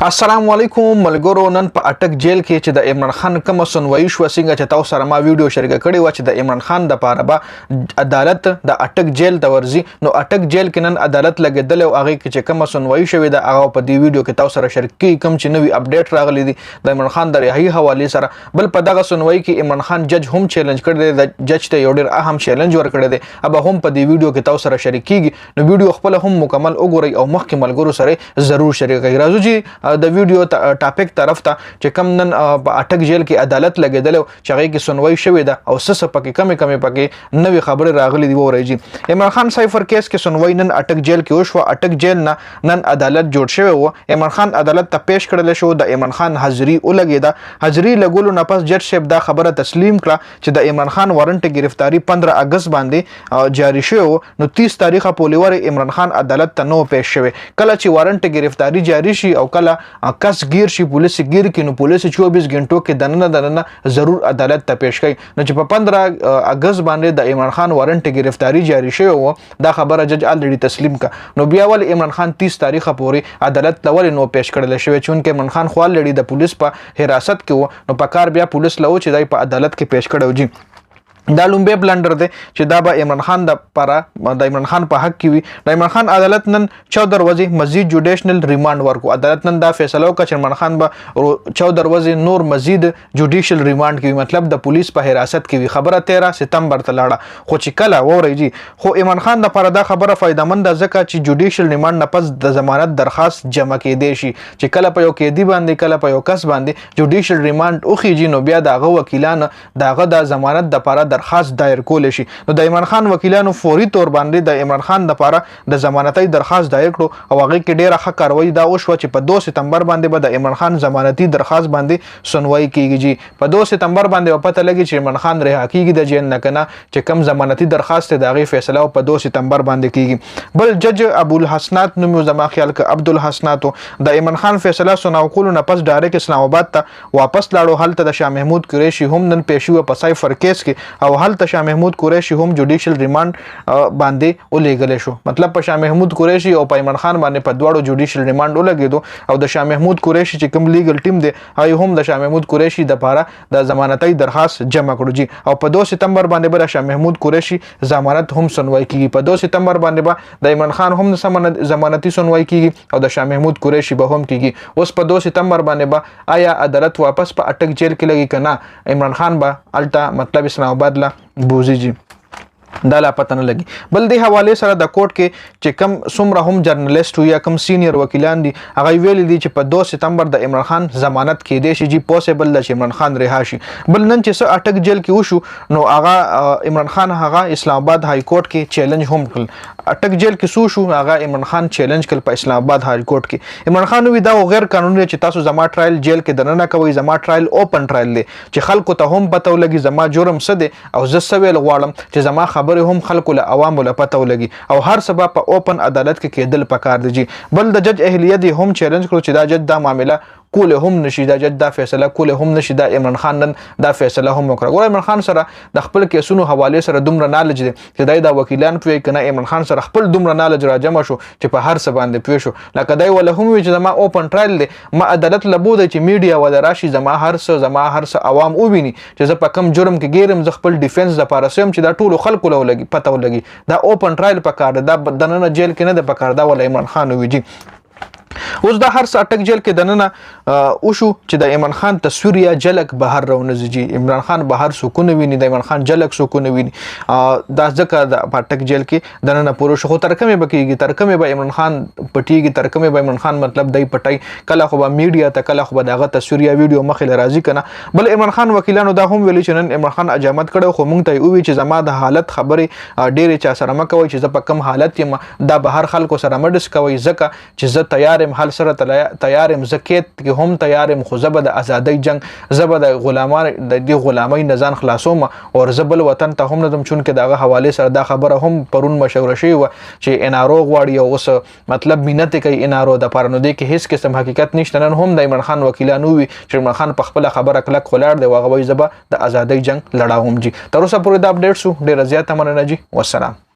السلام علیکم ملګرو. نن په اټک جیل کې چې د عمران خان کوم سنوي شو څنګه چې تاسو سره ما ویډیو شریک کړی و چې د عمران خان د پاره به عدالت د اټک جیل ته ورځي. نو اټک جیل کې نن عدالت لګیدل او هغه کې چې کوم سنوي شوی د هغه په دې ویډیو کې تاسو سره شریک کوم چې نوې اپډیټ راغلی دی د عمران خان د رهایی حواله سره. بل په دغه سنوي کې عمران خان جج هم چیلنج کړی دی، د جج ته یو ډیر اهم چیلنج ورکړی دی. اب هم په دې ویډیو کې تاسو سره شریک کیږي. نو ویډیو خپل هم مکمل وګورئ او مخکې ملګرو سره ضرور شریک کړئ. راځو چې د ویډیو ټاپک طرف ته چې کم نن په اټک جیل کې عدالت لګیدل چې هغه کې سنوي شوې ده او څه پکې کمی پکې نوې خبره راغلي دی. ورایږي عمران خان سایفر کیس کې سنوي نن اټک جیل کې وشو. اټک جیل نن عدالت جوړ شوی و. عمران خان عدالت ته پیش کړل شو. د عمران خان حاضری ولګیدا. حاضری لګولو نه پس جج صاحب دا خبره تسلیم کړه چې د عمران خان وارنټ گرفتاری 15 اگست باندې جاری شو. نو 30 تاریخ په لور عمران خان عدالت ته نو پیش شوی. کله چې وارنټ گرفتاری جاری شي او کله کس گیر شي پولیس گیر کینو پولیس 24 غنټو کې دننه ضرور عدالت ته پیش کوي. نو چې په 15 اگست باندې د عمران خان وارنټ گرفتاری جاری شوی و دا خبره جج الریډي تسلیم کړه. نو بیا ول عمران خان 30 تاریخ پورې عدالت لول نو پیش کړل شوی چې عمران خان خو الریډي د پولیس په حراست کې و. نو په کار بیا پولیس لو چې دای په عدالت کې پیش کړو. جی دا لومبه بلندر دی چې دا به عمران خان د پاره د عمران خان په حق کې وي. د عمران خان عدالت نن 14 ورځې مزید جوډیشنل ریماند ورکو. عدالت نن دا فیصله وکړه چې عمران خان به 14 ورځې نور مزید جوډیشل ریماند کوي، مطلب د پولیس په حراست کې وي. خبره 13 سپتمبر ته لاړه خو چې کله ووريږي خو عمران خان د پاره دا خبره فائدمند ده ځکه چې جوډیشل ریماند نه پس د ضمانت درخواست جمع کېدې شي چې کله په یو کېدی باندې کله په یو کس باندې جوډیشل ریماند اوخیږي نو بیا دغه وکیلان دغه د ضمانت د پاره درخواست دایر کول شي. نو د عمران خان وکیلانو فوري تور باندې د عمران خان د پاره د ضمانتي درخواست دایر کړو او هغه کې ډیره ښه کاروایی دا وشو چې په 2 سپتمبر باندې به د عمران خان ضمانتي درخواست باندې سنوي کیږي. په 2 سپتمبر باندې پته لګي چې عمران خان رها کیږي د جیل نه کنه چې کم ضمانتي درخواست د هغه فیصله په 2 سپتمبر باندې کیږي. بل جج ابو الحسنات نوم زما خیال ک عبد الحسنات د عمران خان فیصله سناو کول نه پس ډایرک اسلام آباد ته واپس لاړو. هلته د شاه محمود قریشي هم نن پیشو په سایفر کیس کې او هلته شاه محمود قریشي هم جوډیشل ریماند باندې ولېګل شو. مطلب په شاه محمود قریشي او په عمران خان باندې په دواړو جوډیشل ریماند ولګیدو او د شاه محمود قریشي چې کوم لیګل ټیم دی هغه هم د شاه محمود قریشي د پاره د ضمانتي درخواست جمع کړو. جی او په 2 سپتمبر باندې به شاه محمود قریشي ضمانت هم سنوي کیږي. په 2 سپتمبر باندې به د عمران خان هم ضمانتي سنوي کیږي او د شاه محمود قریشي به هم کیږي. اوس په 2 سپتمبر باندې به آیا عدالت واپس په اټک جیل کې لګي کنه عمران خان به الټا مطلب اسلام آباد لا بوزي دا لا پته نه لګي. بل د حواله سره د کوټ کې چې کم څومره هم جرنالست یا کم سینیئر وکیلان دي هغه ویل دي چې په 2 سپتمبر د عمران خان ضمانت کې دی شي جی پوسیبل د عمران خان رها شي. بل نن چې څه اټک جیل کې وشو نو هغه عمران خان هغه اسلام آباد های کورټ کې چیلنج هم کړ. اټک جیل کې سو شو هغه عمران خان چیلنج کړ په اسلام آباد های کورټ کې. عمران خان وی دا غیر قانوني چې تاسو زما ټرایل جیل کې دننه کوي. زما ټرایل اوپن ټرایل دی چې خلکو ته هم پته ولګي زما جرم څه دی او زه سویل غواړم چې زما خبره هم خلکو له عوامو له پته ولګي او هر سبب په اوپن عدالت کې کېدل پکار دی. بل د جج اهلیت هم چیلنج کړو چې دا جج دا معاملې کول هم نشي، دا جج دا فیصله کول هم نشي. دا عمران خان نن دا فیصله هم وکړه. ګور عمران خان سره د خپل کیسونو حواله سره دومره نالج دي چې دا وکیلان پوي کنه عمران خان سره خپل دومره نالج را جمع شو چې په هر څه باندې پوي شو. لکه دای ول هم وی چې ما اوپن ټرایل دی ما عدالت لبود چې میډیا ول راشي زما هر څه عوام وویني چې زه په کم جرم کې ګیرم ز خپل ډیفنس د پاره سم چې دا ټول خلکو له لګي پته ولګي. دا اوپن ټرایل پکار دا دننه جیل کې نه د پکار دا ول عمران خان ویجی. اوس دا هر څه اټک جیل کې دننه وشو چې د عمران خان تصویر یا جلک بهر راونځي. عمران خان بهر سکون ویني، د عمران خان جلک سکون ویني. دا ځکه د اټک جیل کې دننه پورو شو. خو ترکمه بکیږي ترکمه به عمران خان پټیږي ترکمه به عمران خان مطلب دای پټای کله خو به میډیا ته کله خو به دغه تصویر یا ویډیو مخې راځي کنه. بل عمران خان وکیلانو دا هم ویلي چې نن عمران خان اجامت کړو خو مونږ ته وی چې زما د حالت خبره ډېرې چا سره مکوي چې زه په کم حالت یم دا بهر خلکو سره مډس کوي ځکه چې زه تیارم حل سره تیارم زکیت کې هم تیارم خو زبد ازادي جنگ زبد غلامان د دې غلامۍ نه ځان خلاصوم او زبل وطن ته هم ندم چون کې دغه حواله سره دا خبره هم پرون مشوره شوی و چې انارو غواړي او اوس مطلب مينت کوي انارو د پرنو دي کې هیڅ قسم حقیقت نشته. نن هم د عمران خان وکیلانو وی چې عمران خان په خپل خبره کلک خلاړ دی واغوي زبا د ازادي جنگ لړاوم. جی تر اوسه پورې دا اپډیټ شو ډیر زیاته مننه جی. والسلام.